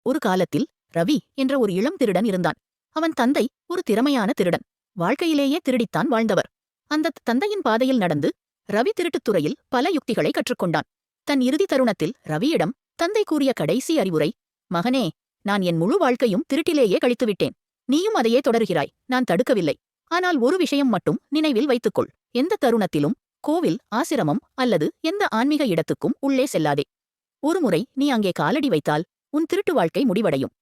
ஒரு காலத்தில் ரவி என்ற ஒரு இளம் திருடன் இருந்தான். அவன் தந்தை ஒரு திறமையான திருடன். வாழ்க்கையிலேயே திருடித்தான் வாழ்ந்தவர். அந்த தந்தையின் பாதையில் நடந்து ரவி திருட்டுத் துறையில் பல யுக்திகளை கற்றுக்கொண்டான். தன் இறுதி தருணத்தில் ரவியிடம் தந்தை கூறிய கடைசி அறிவுரை, மகனே, நான் என் முழு வாழ்க்கையும் திருட்டிலேயே கழித்துவிட்டேன். நீயும் அதையே தொடர்கிறாய். நான் தடுக்கவில்லை. ஆனால் ஒரு விஷயம் மட்டும் நினைவில் வைத்துக்கொள். எந்த தருணத்திலும் கோவில், ஆசிரமம் அல்லது எந்த ஆன்மீக இடத்துக்கும் உள்ளே செல்லாதே. ஒருமுறை நீ அங்கே காலடி வைத்தால் உன் திருட்டு வாழ்க்கை முடிவடையும்.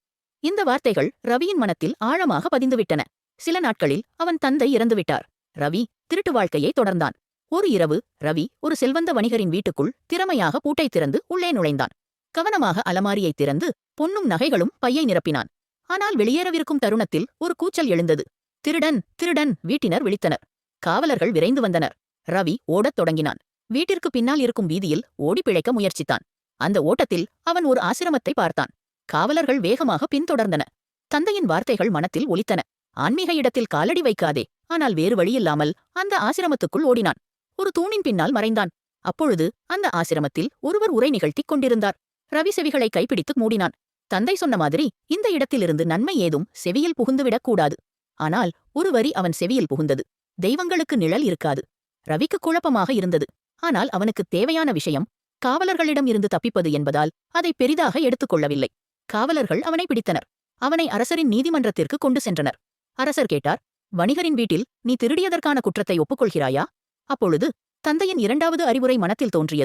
இந்த வார்த்தைகள் ரவியின் மனத்தில் ஆழமாக பதிந்துவிட்டன. சில நாட்களில் அவன் தந்தை இறந்துவிட்டார். ரவி திருட்டு வாழ்க்கையை தொடர்ந்தான். ஒரு இரவு ரவி ஒரு செல்வந்த வணிகரின் வீட்டுக்குள் திறமையாக பூட்டை திறந்து உள்ளே நுழைந்தான். கவனமாக அலமாரியை திறந்து பொன்னும் நகைகளும் பையை நிரப்பினான். ஆனால் வெளியேறவிருக்கும் தருணத்தில் ஒரு கூச்சல் எழுந்தது. திருடன், திருடன்! வீட்டினர் விழித்தனர். காவலர்கள் விரைந்து வந்தனர். ரவி ஓடத் தொடங்கினான். வீட்டிற்கு பின்னால் இருக்கும் வீதியில் ஓடி பிழைக்க முயற்சித்தான். அந்த ஓட்டத்தில் அவன் ஒரு ஆசிரமத்தை பார்த்தான். காவலர்கள் வேகமாக பின்தொடர்ந்தன. தந்தையின் வார்த்தைகள் மனத்தில் ஒலித்தன. ஆன்மீக இடத்தில் காலடி வைக்காதே. ஆனால் வேறு வழியில்லாமல் அந்த ஆசிரமத்துக்குள் ஓடினான். ஒரு தூணின் பின்னால் மறைந்தான். அப்பொழுது அந்த ஆசிரமத்தில் ஒருவர் உரை நிகழ்த்திக் கொண்டிருந்தார். ரவி செவிகளை கைப்பிடித்து மூடினான். தந்தை சொன்ன மாதிரி இந்த இடத்திலிருந்து நன்மை ஏதும் செவியில் புகுந்துவிடக் கூடாது. ஆனால் ஒரு வரி அவன் செவியில் புகுந்தது. தெய்வங்களுக்கு நிழல் இருக்காது. ரவிக்கு குழப்பமாக இருந்தது. ஆனால் அவனுக்கு தேவையான விஷயம் காவலர்களிடம் இருந்து தப்பிப்பது என்பதால் அதை பெரிதாக எடுத்துக்கொள்ளவில்லை. காவலர்கள் அவனை பிடித்தனர். அவனை அரசரின் நீதிமன்றத்திற்கு கொண்டு சென்றனர். அரசர் கேட்டார், வணிகரின் வீட்டில் நீ திருடியதற்கான குற்றத்தை ஒப்புக்கொள்கிறாயா? அப்பொழுது தந்தையின் இரண்டாவது அறிவுரை மனத்தில் தோன்றியது.